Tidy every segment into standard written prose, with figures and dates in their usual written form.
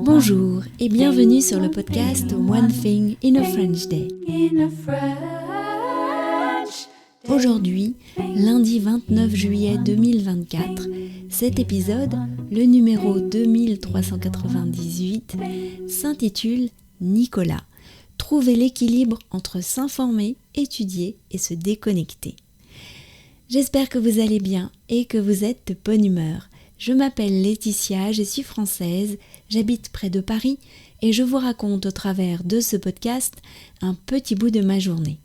Bonjour et bienvenue sur le podcast One Thing in a French Day. Aujourd'hui, lundi 29 juillet 2024, cet épisode, le numéro 2398, s'intitule Nicolas. Trouver l'équilibre entre s'informer, étudier et se déconnecter. J'espère que vous allez bien et que vous êtes de bonne humeur. Je m'appelle Laetitia, je suis française, j'habite près de Paris et je vous raconte au travers de ce podcast un petit bout de ma journée.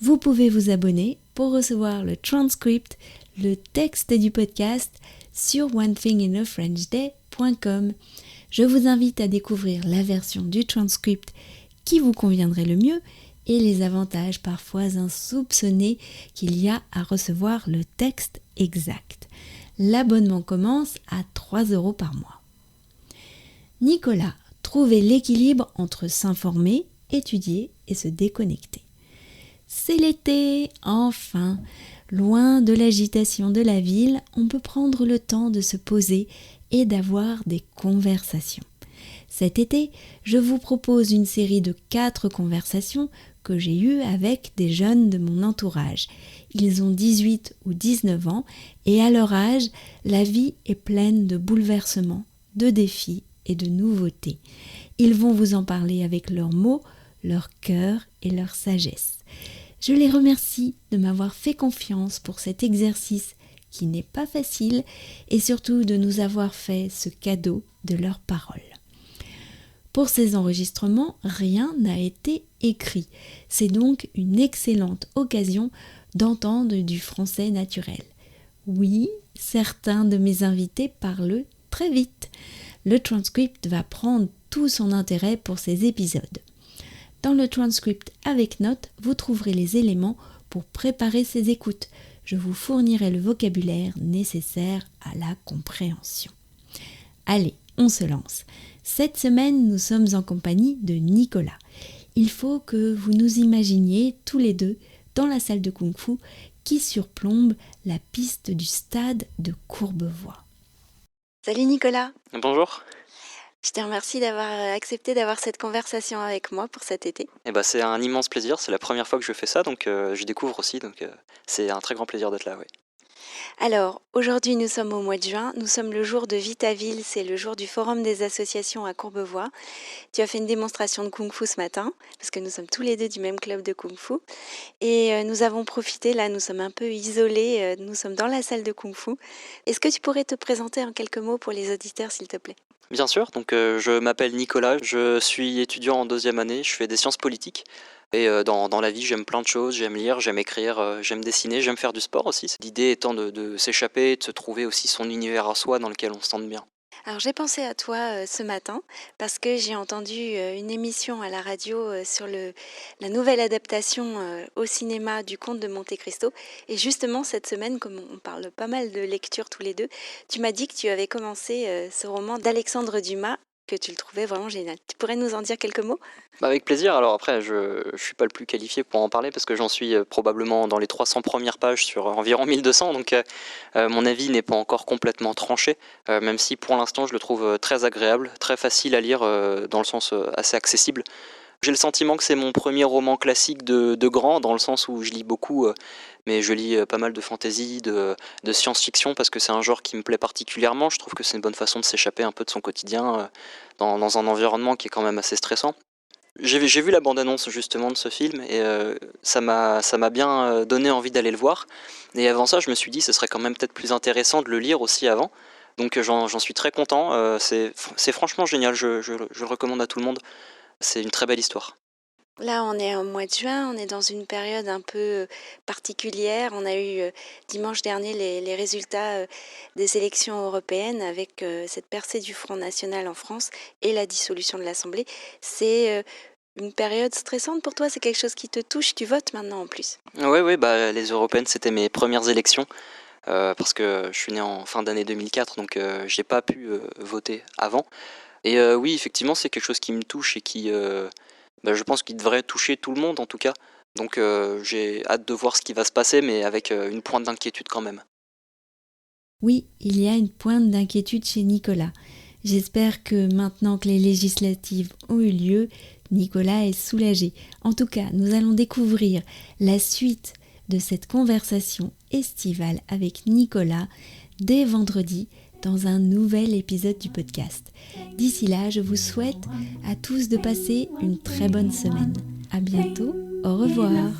Vous pouvez vous abonner pour recevoir le transcript, le texte du podcast sur onethinginafrenchday.com. Je vous invite à découvrir la version du transcript qui vous conviendrait le mieux et les avantages parfois insoupçonnés qu'il y a à recevoir le texte exact. L'abonnement commence à 3 € par mois. Nicolas, trouver l'équilibre entre s'informer, étudier et se déconnecter. C'est l'été, enfin! Loin de l'agitation de la ville, on peut prendre le temps de se poser et d'avoir des conversations. Cet été, je vous propose une série de 4 conversations que j'ai eues avec des jeunes de mon entourage. Ils ont 18 ou 19 ans et à leur âge, la vie est pleine de bouleversements, de défis et de nouveautés. Ils vont vous en parler avec leurs mots, leur cœur et leur sagesse. Je les remercie de m'avoir fait confiance pour cet exercice qui n'est pas facile et surtout de nous avoir fait ce cadeau de leurs paroles. Pour ces enregistrements, rien n'a été écrit. C'est donc une excellente occasion d'entendre du français naturel. Oui, certains de mes invités parlent très vite. Le transcript va prendre tout son intérêt pour ces épisodes. Dans le transcript avec notes, vous trouverez les éléments pour préparer ces écoutes. Je vous fournirai le vocabulaire nécessaire à la compréhension. Allez, on se lance. Cette semaine, nous sommes en compagnie de Nicolas. Il faut que vous nous imaginiez tous les deux dans la salle de Kung-Fu qui surplombe la piste du stade de Courbevoie. Salut Nicolas. Bonjour. Je te remercie d'avoir accepté d'avoir cette conversation avec moi pour cet été. C'est un immense plaisir, c'est la première fois que je fais ça, donc je découvre aussi, donc c'est un très grand plaisir d'être là, oui. Alors, aujourd'hui nous sommes au mois de juin, nous sommes le jour de Vitaville, c'est le jour du forum des associations à Courbevoie. Tu as fait une démonstration de Kung-Fu ce matin, parce que nous sommes tous les deux du même club de Kung-Fu. Et nous avons profité, là nous sommes un peu isolés, nous sommes dans la salle de Kung-Fu. Est-ce que tu pourrais te présenter en quelques mots pour les auditeurs s'il te plaît ? Bien sûr, donc je m'appelle Nicolas, je suis étudiant en 2e année, je fais des sciences politiques. Et dans la vie, j'aime plein de choses, j'aime lire, j'aime écrire, j'aime dessiner, j'aime faire du sport aussi. L'idée étant de s'échapper, de se trouver aussi son univers à soi dans lequel on se sente bien. Alors j'ai pensé à toi ce matin parce que j'ai entendu une émission à la radio sur la nouvelle adaptation au cinéma du Comte de Monte-Cristo. Et justement cette semaine, comme on parle pas mal de lecture tous les deux, tu m'as dit que tu avais commencé ce roman d'Alexandre Dumas, que tu le trouvais vraiment génial. Tu pourrais nous en dire quelques mots ? Avec plaisir, alors après je suis pas le plus qualifié pour en parler parce que j'en suis probablement dans les 300 premières pages sur environ 1200, donc mon avis n'est pas encore complètement tranché, même si pour l'instant je le trouve très agréable, très facile à lire dans le sens assez accessible. J'ai le sentiment que c'est mon premier roman classique de grand, dans le sens où je lis beaucoup, mais je lis pas mal de fantasy, de science-fiction, parce que c'est un genre qui me plaît particulièrement. Je trouve que c'est une bonne façon de s'échapper un peu de son quotidien dans un environnement qui est quand même assez stressant. J'ai vu la bande-annonce justement de ce film et ça m'a bien donné envie d'aller le voir. Et avant ça, je me suis dit ce serait quand même peut-être plus intéressant de le lire aussi avant. Donc j'en suis très content, c'est franchement génial, je le recommande à tout le monde. C'est une très belle histoire. Là, on est au mois de juin, on est dans une période un peu particulière. On a eu dimanche dernier les résultats des élections européennes avec cette percée du Front National en France et la dissolution de l'Assemblée. C'est une période stressante pour toi? C'est quelque chose qui te touche? Tu votes maintenant en plus? Oui, les européennes, c'était mes premières élections, parce que je suis né en fin d'année 2004, donc j'ai pas pu voter avant. Et oui, effectivement, c'est quelque chose qui me touche et qui, je pense qu'il devrait toucher tout le monde en tout cas. Donc j'ai hâte de voir ce qui va se passer, mais avec une pointe d'inquiétude quand même. Oui, il y a une pointe d'inquiétude chez Nicolas. J'espère que maintenant que les législatives ont eu lieu, Nicolas est soulagé. En tout cas, nous allons découvrir la suite de cette conversation estivale avec Nicolas dès vendredi dans un nouvel épisode du podcast. D'ici là, je vous souhaite à tous de passer une très bonne semaine. À bientôt, au revoir.